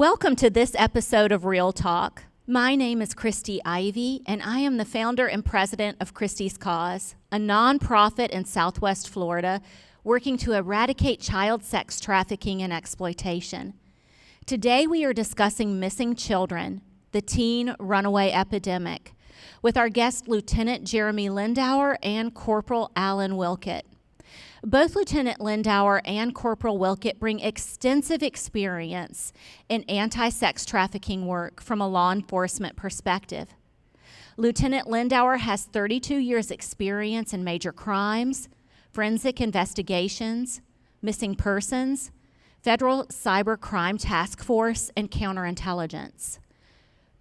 Welcome to this episode of Real Talk. My name is Christy Ivy, and I am the founder and president of Christy's Cause, a nonprofit in Southwest Florida working to eradicate child sex trafficking and exploitation. Today we are discussing missing children, the Teen Runaway Epidemic, with our guest Lieutenant Jeremy Lindauer and Corporal Alan Wilket. Both Lieutenant Lindauer and Corporal Wilket bring extensive experience in anti-sex trafficking work from a law enforcement perspective. Lieutenant Lindauer has 32 years' experience in major crimes, forensic investigations, missing persons, Federal Cyber Crime Task Force, and counterintelligence.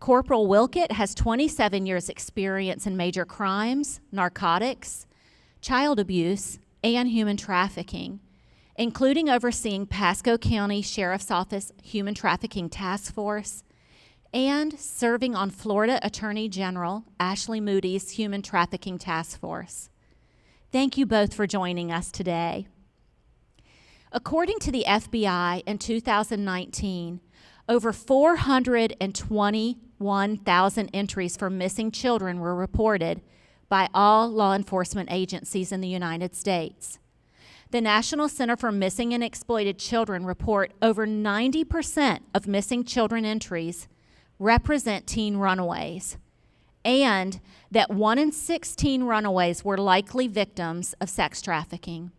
Corporal Wilket has 27 years' experience in major crimes, narcotics, child abuse, and human trafficking, including overseeing Pasco County Sheriff's Office Human Trafficking Task Force and serving on Florida Attorney General Ashley Moody's Human Trafficking Task Force. Thank you both for joining us today. According to the FBI in 2019, over 421,000 entries for missing children were reported by all law enforcement agencies in the United States. The National Center for Missing and Exploited Children report over 90% of missing children entries represent teen runaways, and that 1 in 6 teen runaways were likely victims of sex trafficking.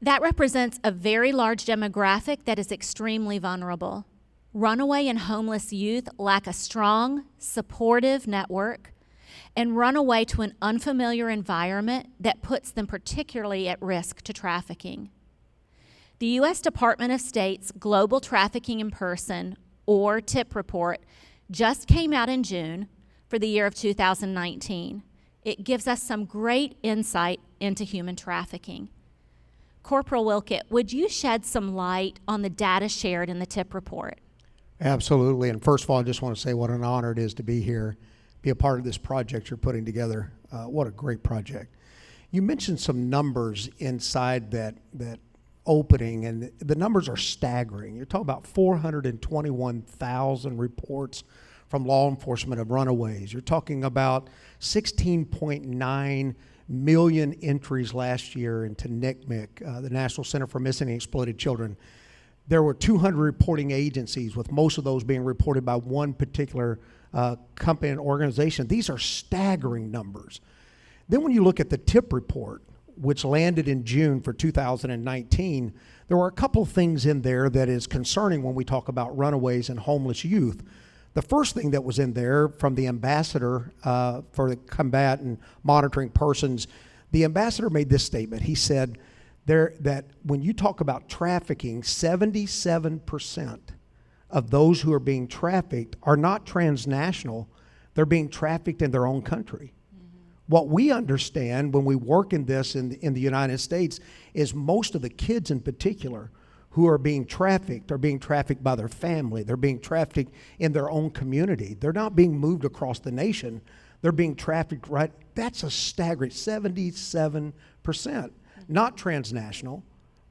That represents a very large demographic that is extremely vulnerable. Runaway and homeless youth lack a strong, supportive network and run away to an unfamiliar environment that puts them particularly at risk to trafficking. The U.S. Department of State's Global Trafficking in Person, or TIP report, just came out in June for the year of 2019. It gives us some great insight into human trafficking. Corporal Wilket, would you shed some light on the data shared in the TIP report? Absolutely, and first of all, I just want to say what an honor it is to be here, be a part of this project you're putting together. What a great project. You mentioned some numbers inside that opening, and the numbers are staggering. You're talking about 421,000 reports from law enforcement of runaways. You're talking about 16.9 million entries last year into NCMEC, the National Center for Missing and Exploited Children. There were 200 reporting agencies, with most of those being reported by one particular company and organization. These are staggering numbers. Then when you look at the TIP report, which landed in June for 2019, there were a couple of things in there that is concerning when we talk about runaways and homeless youth. The first thing that was in there from the ambassador for the combat and monitoring persons, the ambassador made this statement. He said that when you talk about trafficking, 77% of those who are being trafficked are not transnational. They're being trafficked in their own country. Mm-hmm. What we understand when we work in this in the United States is most of the kids in particular who are being trafficked by their family. They're being trafficked in their own community. They're not being moved across the nation. They're being trafficked right. That's a staggering 77%, not transnational,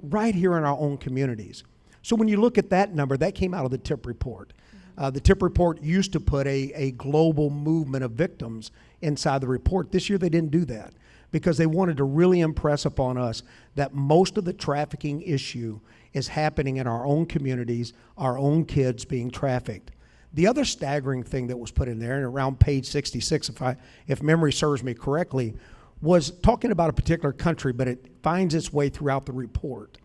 right here in our own communities. So when you look at that number, that came out of the TIP report. The TIP report used to put a global movement of victims inside the report. This year they didn't do that because they wanted to really impress upon us that most of the trafficking issue is happening in our own communities, our own kids being trafficked. The other staggering thing that was put in there, and around page 66, if memory serves me correctly, was talking about a particular country, but it finds its way throughout the report.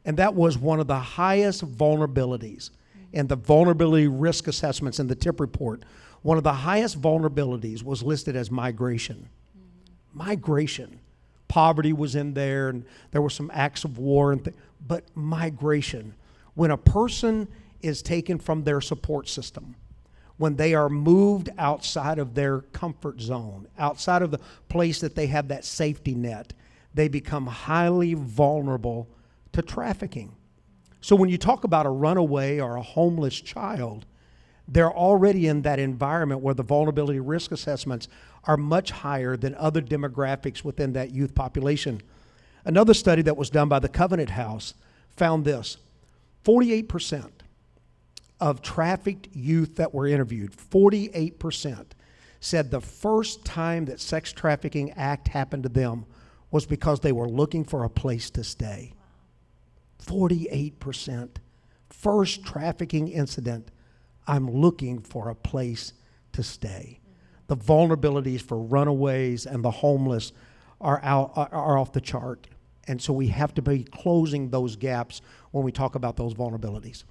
And that was one of the highest vulnerabilities in the vulnerability risk assessments in the TIP report. One of the highest vulnerabilities was listed as migration. Migration. Poverty was in there, and there were some acts of war, but migration. When a person is taken from their support system, when they are moved outside of their comfort zone, outside of the place that they have that safety net, they become highly vulnerable to trafficking. So when you talk about a runaway or a homeless child, they're already in that environment where the vulnerability risk assessments are much higher than other demographics within that youth population. Another study that was done by the Covenant House found this: 48% of trafficked youth that were interviewed, 48%, said the first time that sex trafficking act happened to them was because they were looking for a place to stay. 48%. First trafficking incident, I'm looking for a place to stay. The vulnerabilities for runaways and the homeless are off the chart. And so we have to be closing those gaps when we talk about those vulnerabilities.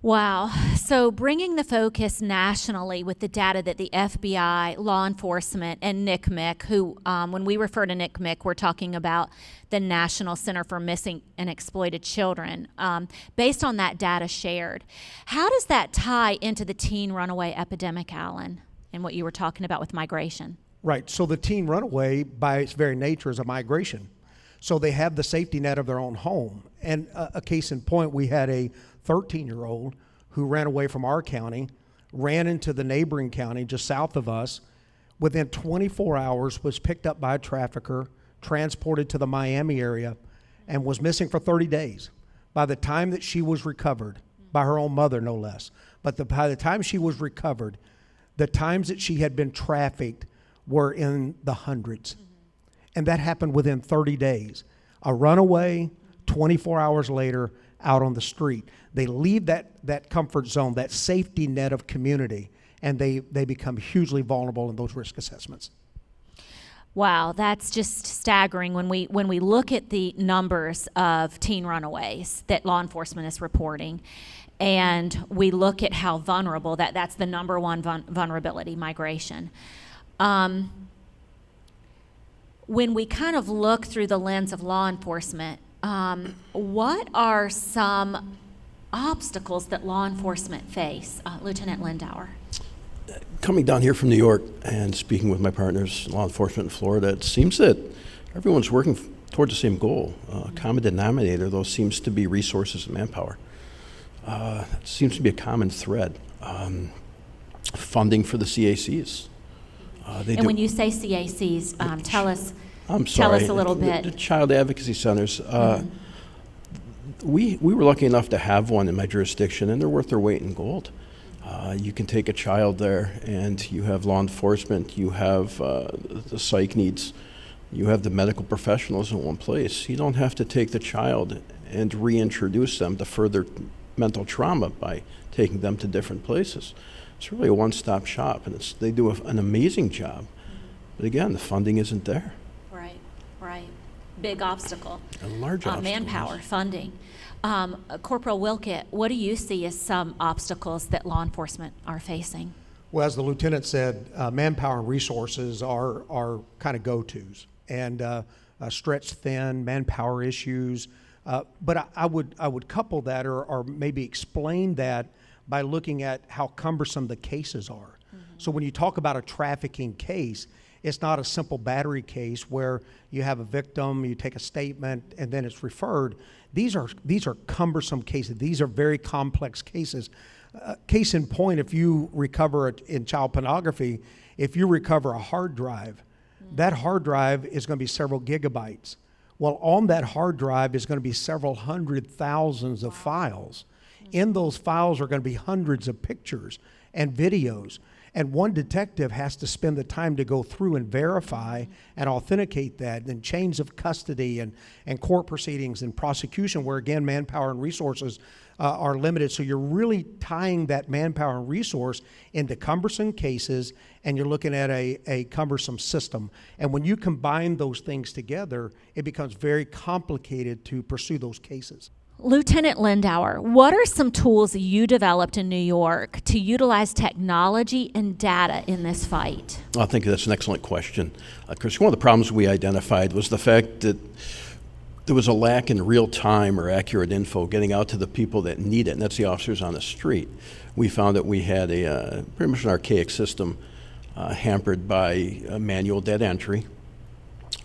Wow. So bringing the focus nationally with the data that the FBI, law enforcement, and NCMEC, who, when we refer to NCMEC, we're talking about the National Center for Missing and Exploited Children, based on that data shared. How does that tie into the teen runaway epidemic, Alan, and what you were talking about with migration? Right. So the teen runaway, by its very nature, is a migration. So they have the safety net of their own home. And a case in point, we had a 13-year-old who ran away from our county, ran into the neighboring county just south of us, within 24 hours was picked up by a trafficker, transported to the Miami area, and was missing for 30 days. By the time that she was recovered, by her own mother no less, but by the time she was recovered, the times that she had been trafficked were in the hundreds. And that happened within 30 days. A runaway, 24 hours later, out on the street. They leave that comfort zone, that safety net of community, and they become hugely vulnerable in those risk assessments. Wow, that's just staggering when we look at the numbers of teen runaways that law enforcement is reporting, and we look at how vulnerable that's the number one vulnerability, migration. When we kind of look through the lens of law enforcement, what are some obstacles that law enforcement face? Lieutenant Lindauer. Coming down here from New York and speaking with my partners, law enforcement in Florida, it seems that everyone's working toward the same goal. Common denominator, though, seems to be resources and manpower. It seems to be a common thread. Funding for the CACs. When you say CACs, tell us a little bit. The Child Advocacy Centers. We were lucky enough to have one in my jurisdiction, and they're worth their weight in gold. You can take a child there, and you have law enforcement, you have the psych needs, you have the medical professionals in one place. You don't have to take the child and reintroduce them to further mental trauma by taking them to different places. It's really a one-stop shop, and they do an amazing job. But again, the funding isn't there. Right. Big obstacle. A large obstacle. Manpower, funding. Corporal Wilket, what do you see as some obstacles that law enforcement are facing? Well, as the lieutenant said, manpower and resources are kind of go-tos, and stretched thin, manpower issues. But I would couple that or maybe explain that by looking at how cumbersome the cases are. Mm-hmm. So when you talk about a trafficking case, it's not a simple battery case where you have a victim, you take a statement, and then it's referred. These are cumbersome cases. These are very complex cases. Case in point, if you recover in child pornography, if you recover a hard drive, that hard drive is going to be several gigabytes. Well, on that hard drive is going to be several hundred thousands of files. In those files are going to be hundreds of pictures and videos. And one detective has to spend the time to go through and verify and authenticate that, and chains of custody and court proceedings and prosecution, where again, manpower and resources are limited. So you're really tying that manpower and resource into cumbersome cases, and you're looking at a cumbersome system. And when you combine those things together, it becomes very complicated to pursue those cases. Lieutenant Lindauer, what are some tools you developed in New York to utilize technology and data in this fight? I think that's an excellent question. Chris, one of the problems we identified was the fact that there was a lack in real-time or accurate info getting out to the people that need it, and that's the officers on the street. We found that we had a pretty much an archaic system hampered by manual data entry,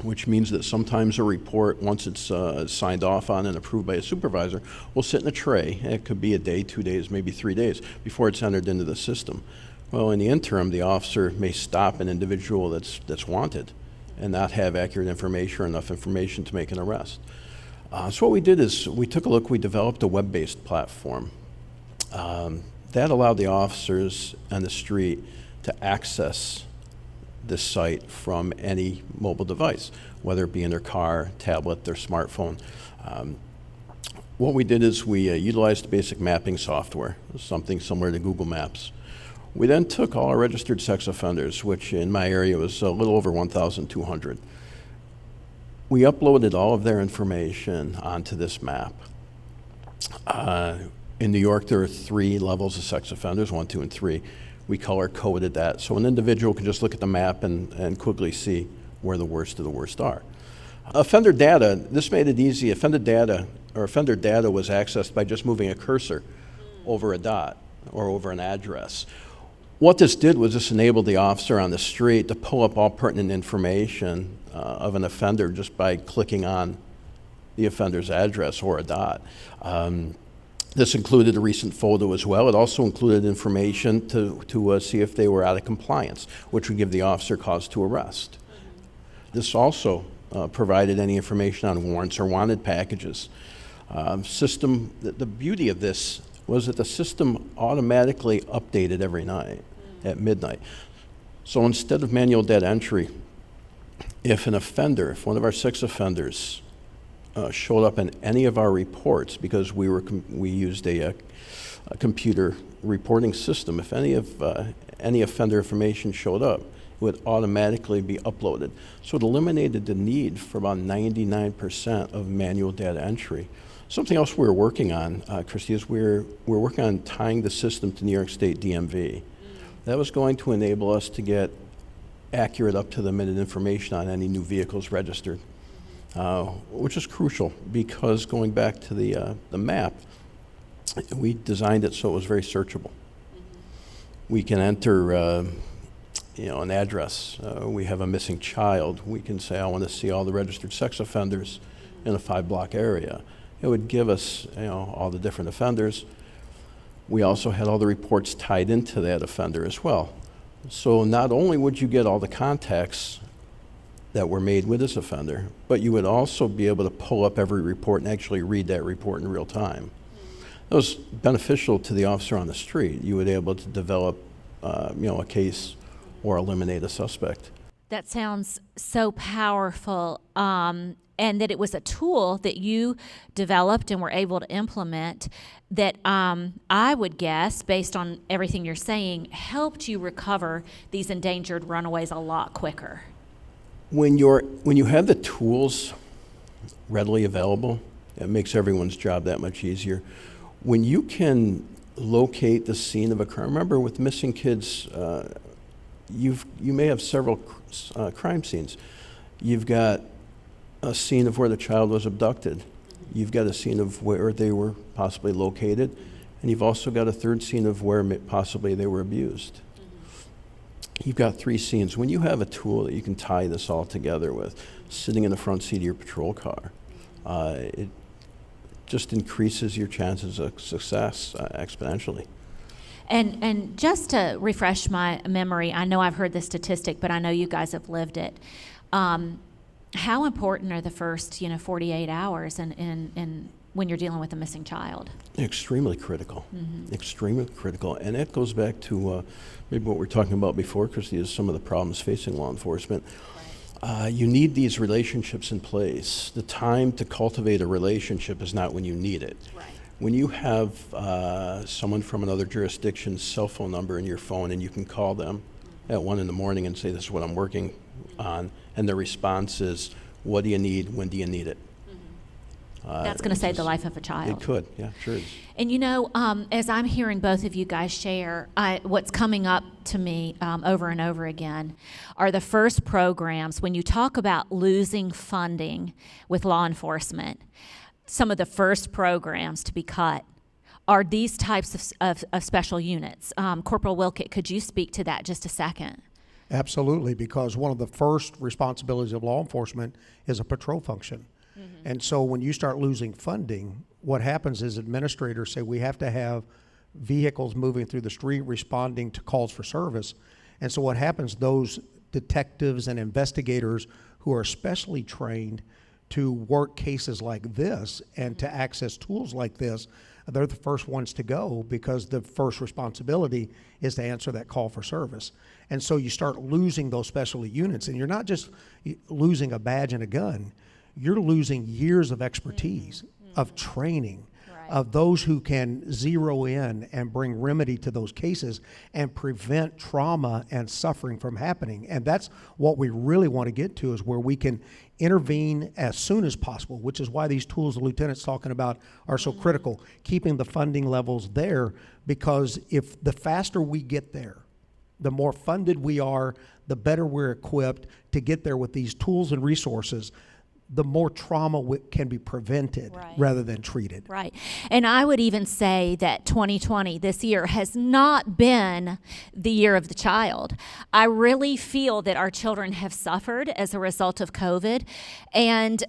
which means that sometimes a report, once it's signed off on and approved by a supervisor, will sit in a tray. It could be a day, 2 days, maybe 3 days before it's entered into the system. Well, in the interim, the officer may stop an individual that's wanted and not have accurate information or enough information to make an arrest. So what we did is we took a look, we developed a web-based platform. That allowed the officers on the street to access this site from any mobile device, whether it be in their car, tablet, their smartphone. What we did is we utilized basic mapping software, something similar to Google Maps. We then took all our registered sex offenders, which in my area was a little over 1,200. We uploaded all of their information onto this map. In New York, there are 3 levels of sex offenders, 1, 2, and 3. We color-coded that, so an individual can just look at the map and quickly see where the worst of the worst are. Offender data, this made it easy. Offender data was accessed by just moving a cursor over a dot or over an address. What this did was this enabled the officer on the street to pull up all pertinent information of an offender just by clicking on the offender's address or a dot. This included a recent photo as well. It also included information to see if they were out of compliance, which would give the officer cause to arrest. This also provided any information on warrants or wanted packages. The beauty of this was that the system automatically updated every night at midnight. So instead of manual data entry, if one of our 6 offenders showed up in any of our reports, because we used a computer reporting system, if any offender information showed up, it would automatically be uploaded. So it eliminated the need for about 99% of manual data entry. Something else we're working on, Christy, is we're working on tying the system to New York State DMV. That was going to enable us to get accurate, up-to-the-minute information on any new vehicles registered, which is crucial because going back to the map, we designed it so it was very searchable. We can enter an address. We have a missing child. We can say, I want to see all the registered sex offenders in a 5-block area. It would give us all the different offenders. We also had all the reports tied into that offender as well. So not only would you get all the contacts that were made with this offender, but you would also be able to pull up every report and actually read that report in real time. That was beneficial to the officer on the street. You would be able to develop a case or eliminate a suspect. That sounds so powerful, and that it was a tool that you developed and were able to implement that I would guess, based on everything you're saying, helped you recover these endangered runaways a lot quicker. When you have the tools readily available, it makes everyone's job that much easier. When you can locate the scene of a crime, remember with missing kids, you may have several crime scenes. You've got a scene of where the child was abducted. You've got a scene of where they were possibly located, and you've also got a third scene of where possibly they were abused. You've got 3 scenes. When you have a tool that you can tie this all together with, sitting in the front seat of your patrol car, it just increases your chances of success exponentially. And just to refresh my memory, I know I've heard this statistic, but I know you guys have lived it. How important are the first 48 hours in when you're dealing with a missing child? Extremely critical. Extremely critical. And that goes back to maybe what we were talking about before, Christy, is some of the problems facing law enforcement. Right. You need these relationships in place. The time to cultivate a relationship is not when you need it. Right. When you have someone from another jurisdiction's cell phone number in your phone and you can call them at 1 in the morning and say, this is what I'm working on, and the response is, what do you need, when do you need it? That's going to save the life of a child. It could, yeah, sure is. And as I'm hearing both of you guys share, what's coming up to me over and over again are the first programs. When you talk about losing funding with law enforcement, some of the first programs to be cut are these types of special units. Corporal Wilket, could you speak to that just a second? Absolutely, because one of the first responsibilities of law enforcement is a patrol function. And so when you start losing funding, what happens is administrators say we have to have vehicles moving through the street responding to calls for service. And so what happens, those detectives and investigators who are specially trained to work cases like this and to access tools like this, they're the first ones to go, because the first responsibility is to answer that call for service. And so you start losing those specialty units, and you're not just losing a badge and a gun, you're losing years of expertise, of training, of those who can zero in and bring remedy to those cases and prevent trauma and suffering from happening. And that's what we really want to get to, is where we can intervene as soon as possible, which is why these tools the lieutenant's talking about are so critical, keeping the funding levels there, because if the faster we get there, the more funded we are, the better we're equipped to get there with these tools and resources, the more trauma can be prevented rather than treated. Right. And I would even say that 2020, this year, has not been the year of the child. I really feel that our children have suffered as a result of COVID. And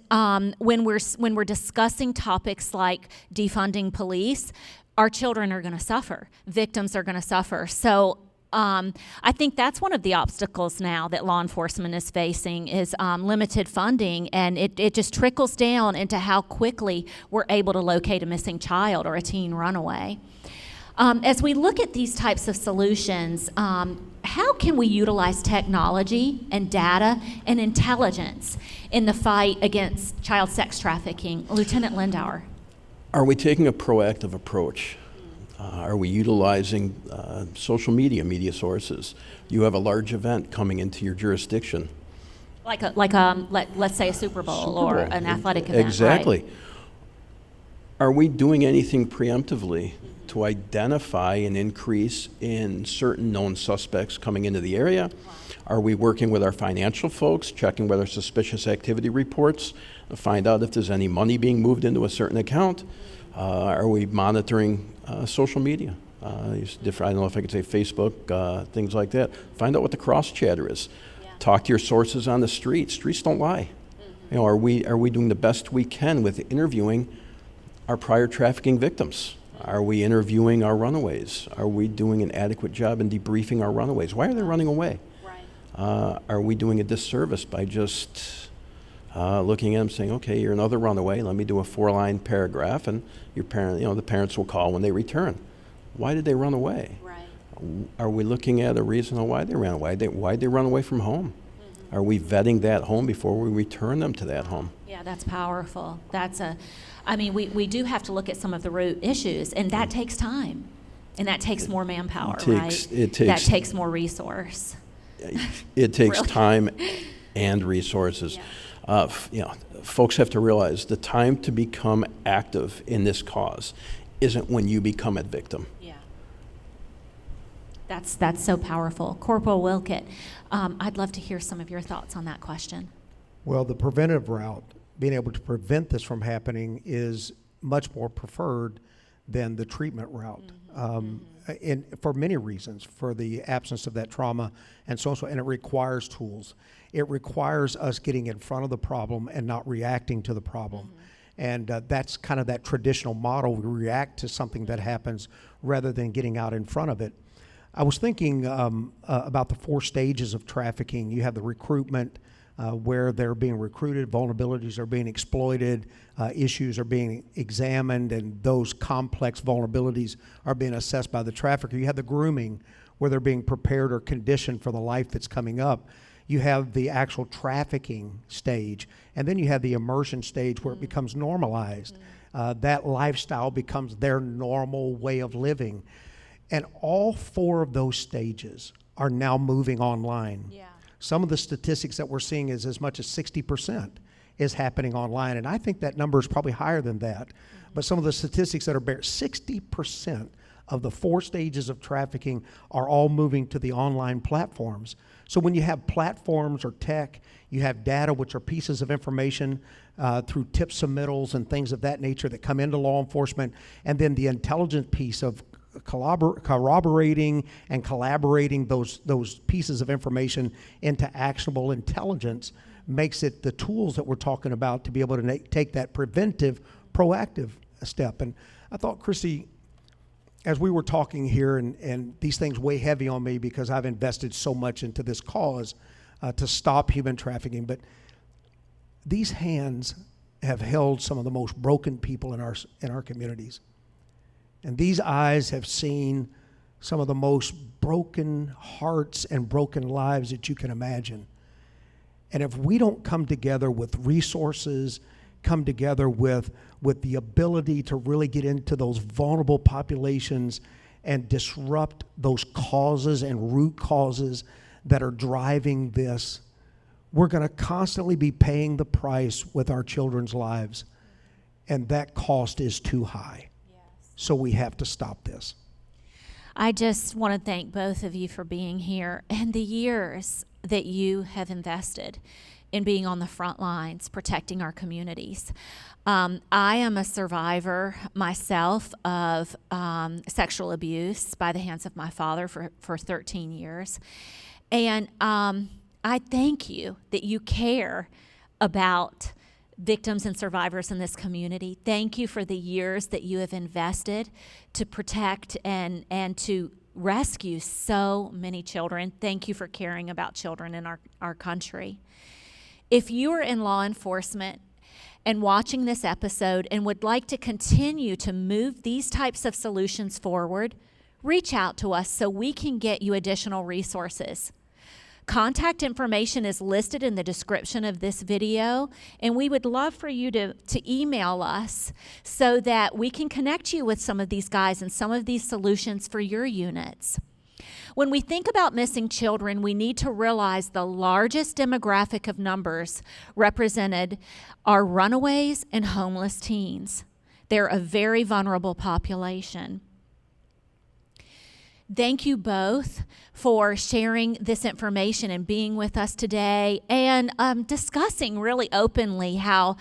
when we're discussing topics like defunding police, our children are going to suffer. Victims are going to suffer. So I think that's one of the obstacles now that law enforcement is facing, is limited funding, and it just trickles down into how quickly we're able to locate a missing child or a teen runaway. As we look at these types of solutions, how can we utilize technology and data and intelligence in the fight against child sex trafficking? Lieutenant Lindauer. Are we taking a proactive approach? Are we utilizing social media sources? You have a large event coming into your jurisdiction. Let's say a Super Bowl or an athletic event. Exactly. Right? Are we doing anything preemptively to identify an increase in certain known suspects coming into the area? Are we working with our financial folks, checking whether suspicious activity reports, to find out if there's any money being moved into a certain account? Are we monitoring social media? I don't know if I could say Facebook, things like that. Find out what the cross chatter is. Yeah. Talk to your sources on the street. Streets don't lie. You know, are we doing the best we can with interviewing our prior trafficking victims? Are we interviewing our runaways? Are we doing an adequate job in debriefing our runaways? Why are they running away? Right. Are we doing a disservice by just looking at them saying, okay, you're another runaway, let me do a 4-line paragraph, and the parents will call when they return. Why did they run away? Right. Are we looking at a reason why they ran away? Why did they run away from home? Mm-hmm. Are we vetting that home before we return them to that home? Yeah, that's powerful. We do have to look at some of the root issues, and that takes time, and that takes more manpower, right? That takes more resource. It takes time and resources. Yeah. Folks have to realize the time to become active in this cause isn't when you become a victim. Yeah. That's so powerful. Corporal Wilket, I'd love to hear some of your thoughts on that question. Well, the preventive route, being able to prevent this from happening, is much more preferred than the treatment route. And for many reasons, for the absence of that trauma and social, and it requires tools. It requires us getting in front of the problem and not reacting to the problem. And that's kind of that traditional model. We react to something that happens rather than getting out in front of it. I was thinking about the 4 stages of trafficking. You have the recruitment, where they're being recruited, vulnerabilities are being exploited, issues are being examined, and those complex vulnerabilities are being assessed by the trafficker. You have the grooming, where they're being prepared or conditioned for the life that's coming up. You have the actual trafficking stage, and then you have the immersion stage, where it becomes normalized. That lifestyle becomes their normal way of living. And all 4 of those stages are now moving online. Yeah. Some of the statistics that we're seeing is as much as 60% is happening online, and I think that number is probably higher than that. But some of the statistics that are 60% of the 4 stages of trafficking are all moving to the online platforms. So when you have platforms or tech, you have data, which are pieces of information through tip submittals and things of that nature that come into law enforcement, and then the intelligence piece of corroborating and collaborating those pieces of information into actionable intelligence makes it the tools that we're talking about to be able to take that preventive, proactive step. And I thought, Christy, as we were talking here, and these things weigh heavy on me because I've invested so much into this cause to stop human trafficking, but these hands have held some of the most broken people in our communities. And these eyes have seen some of the most broken hearts and broken lives that you can imagine. And if we don't come together with resources, come together with the ability to really get into those vulnerable populations and disrupt those causes and root causes that are driving this, we're going to constantly be paying the price with our children's lives. And that cost is too high. So we have to stop this. I just want to thank both of you for being here and the years that you have invested in being on the front lines, protecting our communities. I am a survivor myself of sexual abuse by the hands of my father for 13 years. And I thank you that you care about victims and survivors in this community. Thank you for the years that you have invested to protect and to rescue so many children. Thank you for caring about children in our country. If you are in law enforcement and watching this episode and would like to continue to move these types of solutions forward, reach out to us so we can get you additional resources. Contact information is listed in the description of this video, and we would love for you to email us so that we can connect you with some of these guys and some of these solutions for your units. When we think about missing children, we need to realize the largest demographic of numbers represented are runaways and homeless teens. They're a very vulnerable population. Thank you both for sharing this information and being with us today and discussing really openly how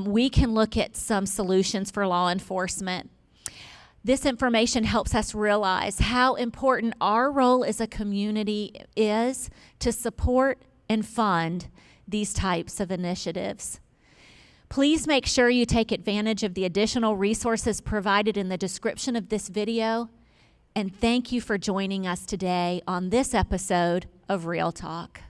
we can look at some solutions for law enforcement. This information helps us realize how important our role as a community is to support and fund these types of initiatives. Please make sure you take advantage of the additional resources provided in the description of this video. And thank you for joining us today on this episode of Real Talk.